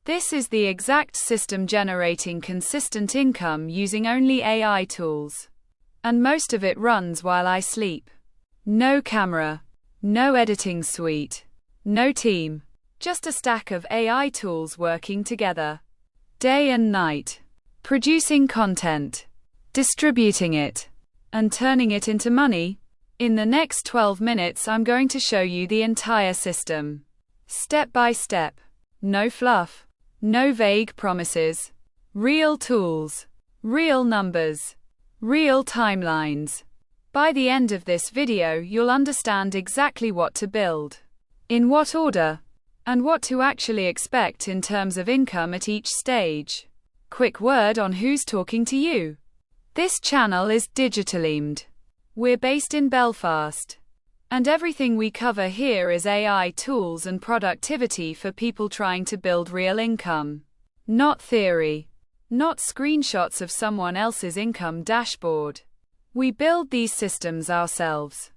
This is the exact system generating consistent income using only AI tools. And most of it runs while I sleep. No camera, no editing suite, no team, just a stack of AI tools working together. Day and night. Producing content, distributing it, and turning it into money. In the next 12 minutes, I'm going to show you the entire system. Step by step. No fluff. No vague promises. Real tools. Real numbers. Real timelines. By the end of this video, you'll understand exactly what to build, in what order, and what to actually expect in terms of income at each stage. Quick word on who's talking to you. This channel is ElevenLabs. We're based in Belfast. And everything we cover here is AI tools and productivity for people trying to build real income. Not theory. Not screenshots of someone else's income dashboard. We build these systems ourselves.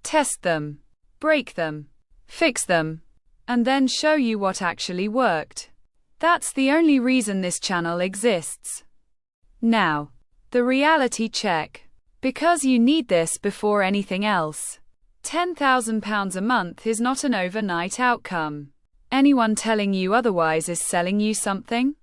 Test them. Break them. Fix them. And then show you what actually worked. That's the only reason this channel exists. Now, the reality check. Because you need this before anything else. £10,000 a month is not an overnight outcome. Anyone telling you otherwise is selling you something?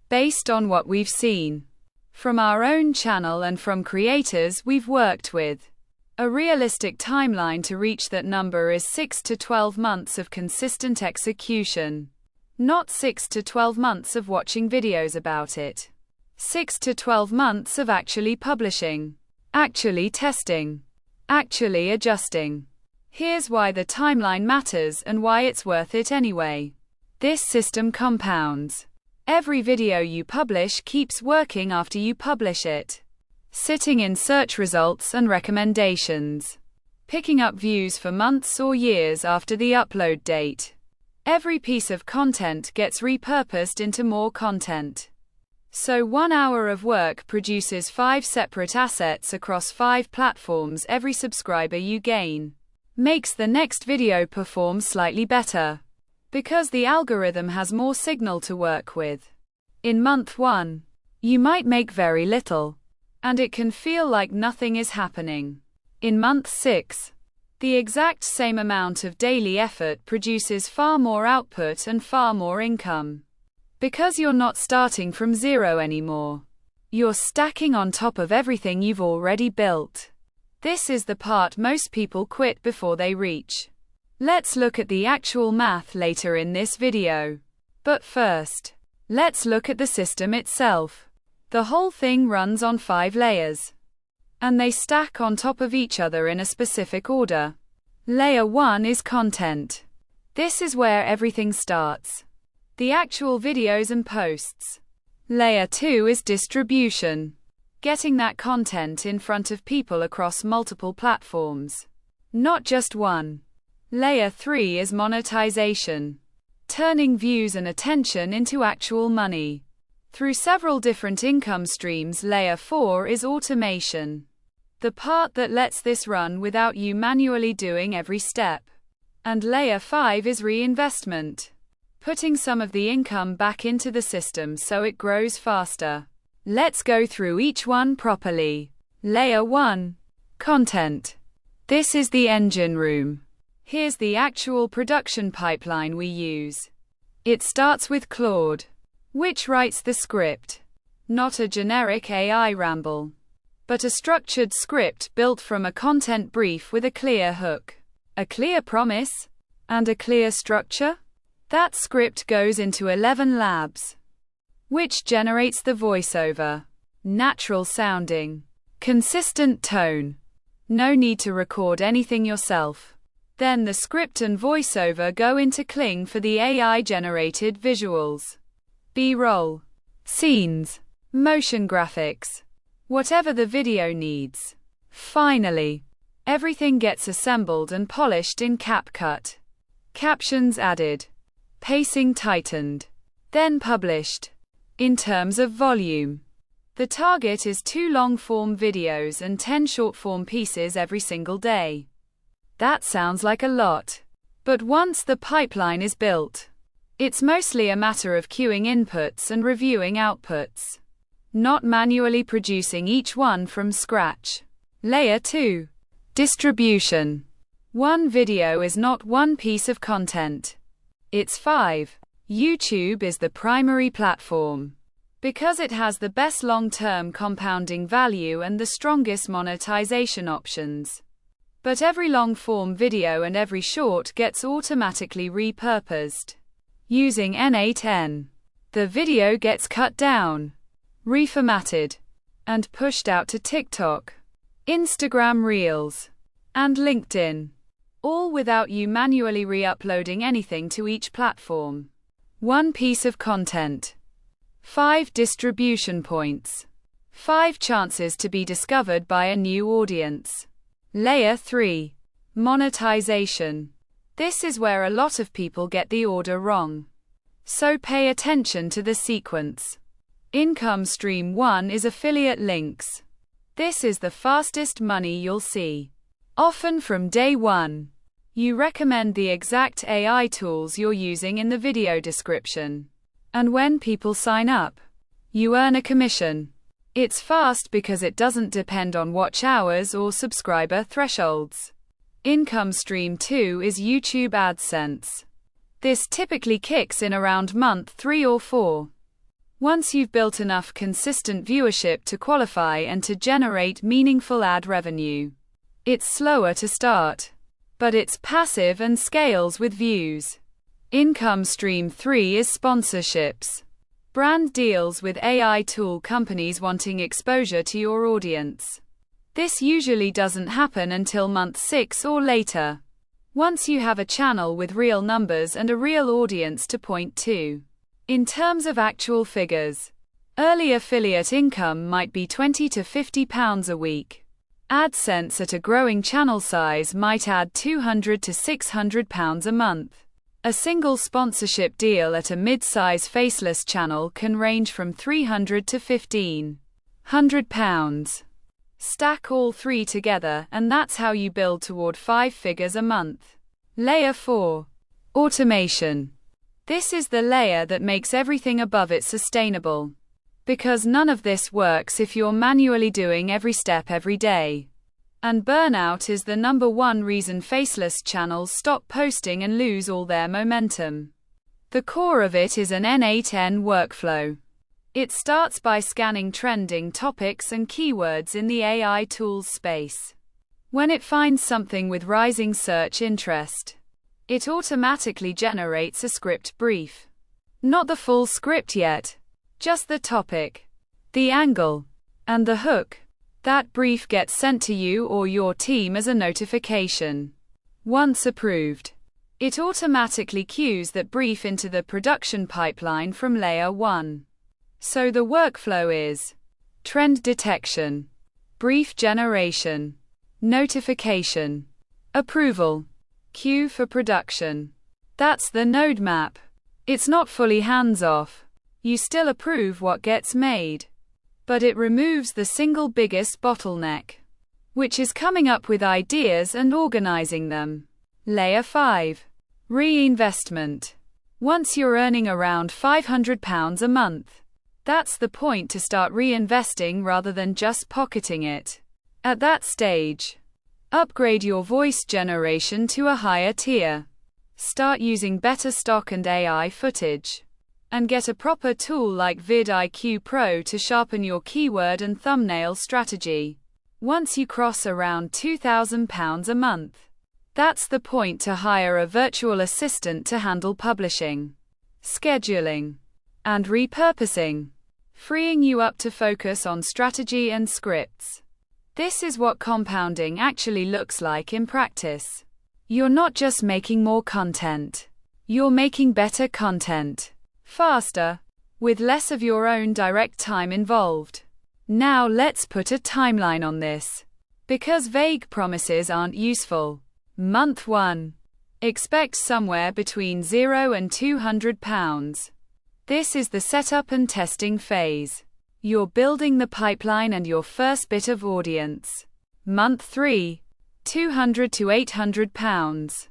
Based on what we've seen from our own channel and from creators we've worked with. A realistic timeline to reach that number is 6 to 12 months of consistent execution. Not 6 to 12 months of watching videos about it. 6 to 12 months of actually publishing, actually testing, actually adjusting. Here's why the timeline matters and why it's worth it anyway. This system compounds. Every video you publish keeps working after you publish it. Sitting in search results and recommendations. Picking up views for months or years after the upload date. Every piece of content gets repurposed into more content. So 1 hour of work produces 5 separate assets across 5 platforms. Every subscriber you gain makes the next video perform slightly better. Because the algorithm has more signal to work with. In month 1, you might make very little, and it can feel like nothing is happening. In month 6, the exact same amount of daily effort produces far more output and far more income. Because you're not starting from zero anymore. You're stacking on top of everything you've already built. This is the part most people quit before they reach. Let's look at the actual math later in this video. But first, let's look at the system itself. The whole thing runs on 5 layers. And they stack on top of each other in a specific order. Layer 1 is content. This is where everything starts. The actual videos and posts. Layer 2 is distribution. Getting that content in front of people across multiple platforms. Not just one. Layer 3 is monetization. Turning views and attention into actual money. Through several different income streams. Layer 4 is automation. The part that lets this run without you manually doing every step. And Layer 5 is reinvestment. Putting some of the income back into the system so it grows faster. Let's go through each one properly. Layer 1. Content. This is the engine room. Here's the actual production pipeline we use. It starts with Claude, which writes the script. Not a generic AI ramble, but a structured script built from a content brief with a clear hook, a clear promise, and a clear structure. That script goes into ElevenLabs, which generates the voiceover. Natural sounding, consistent tone. No need to record anything yourself. Then the script and voiceover go into Kling for the AI-generated visuals. B-roll, scenes, motion graphics, whatever the video needs. Finally, everything gets assembled and polished in CapCut. Captions added, pacing tightened, then published. In terms of volume, the target is 2 long-form videos and 10 short-form pieces every single day. That sounds like a lot. But once the pipeline is built, It's mostly a matter of queuing inputs and reviewing outputs, not manually producing each one from scratch. Layer 2. Distribution. One video is not one piece of content. It's 5. YouTube is the primary platform, because it has the best long-term compounding value and the strongest monetization options. But every long-form video and every short gets automatically repurposed. Using N8N, the video gets cut down, reformatted, and pushed out to TikTok, Instagram Reels, and LinkedIn, all without you manually re-uploading anything to each platform. One piece of content. 5 distribution points. 5 chances to be discovered by a new audience. Layer 3. Monetization. This is where a lot of people get the order wrong. So pay attention to the sequence. Income stream 1 is affiliate links. This is the fastest money you'll see. Often from day 1. You recommend the exact AI tools you're using in the video description. And when people sign up, you earn a commission. It's fast because it doesn't depend on watch hours or subscriber thresholds. Income stream 2 is YouTube AdSense. This typically kicks in around month 3 or 4. Once you've built enough consistent viewership to qualify and to generate meaningful ad revenue. It's slower to start, but it's passive and scales with views. Income stream 3 is sponsorships. Brand deals with AI tool companies wanting exposure to your audience. This usually doesn't happen until month 6 or later. Once you have a channel with real numbers and a real audience to point to. In terms of actual figures, early affiliate income might be £20 to £50 a week. AdSense at a growing channel size might add £200 to £600 a month. A single sponsorship deal at a mid-size faceless channel can range from £300 to £1,500. Stack all 3 together and that's how you build toward 5 figures a month. Layer 4. Automation. This is the layer that makes everything above it sustainable. Because none of this works if you're manually doing every step every day. And burnout is the number 1 reason faceless channels stop posting and lose all their momentum. The core of it is an N8N workflow. It starts by scanning trending topics and keywords in the AI tools space. When it finds something with rising search interest, it automatically generates a script brief. Not the full script yet, just the topic, the angle, and the hook. That brief gets sent to you or your team as a notification. Once approved, it automatically queues that brief into the production pipeline from layer 1. So the workflow is trend detection, brief generation, notification, approval, queue for production. That's the node map. It's not fully hands-off. You still approve what gets made. But it removes the single biggest bottleneck, which is coming up with ideas and organizing them. Layer 5. Reinvestment. Once you're earning around £500 a month, that's the point to start reinvesting rather than just pocketing it. At that stage, upgrade your voice generation to a higher tier. Start using better stock and AI footage. And get a proper tool like vidIQ Pro to sharpen your keyword and thumbnail strategy. Once you cross around £2,000 a month, that's the point to hire a virtual assistant to handle publishing, scheduling, and repurposing, freeing you up to focus on strategy and scripts. This is what compounding actually looks like in practice. You're not just making more content. You're making better content. Faster, with less of your own direct time involved. Now let's put a timeline on this. Because vague promises aren't useful. Month 1. Expect somewhere between £0 and £200. This is the setup and testing phase. You're building the pipeline and your first bit of audience. Month 3. £200 to £800.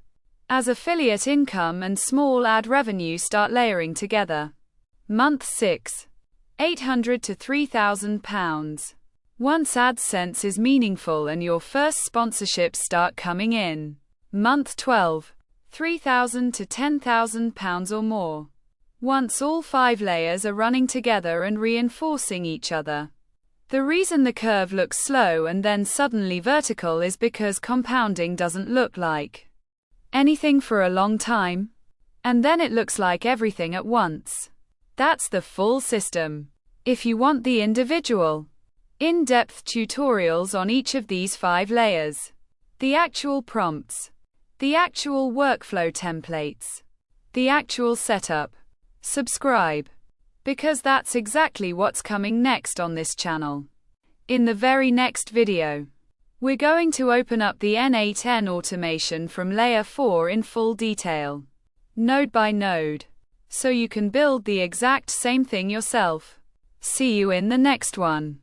as affiliate income and small ad revenue start layering together. Month 6. £800 to £3,000. Once AdSense is meaningful and your first sponsorships start coming in. Month 12. £3,000 to £10,000 or more. Once all 5 layers are running together and reinforcing each other. The reason the curve looks slow and then suddenly vertical is because compounding doesn't look like anything for a long time, and then it looks like everything at once. That's the full system. If you want the individual, in-depth tutorials on each of these 5 layers, the actual prompts, the actual workflow templates, the actual setup, subscribe, because that's exactly what's coming next on this channel. In the very next video, we're going to open up the N8N automation from layer 4 in full detail, node by node, so you can build the exact same thing yourself. See you in the next one.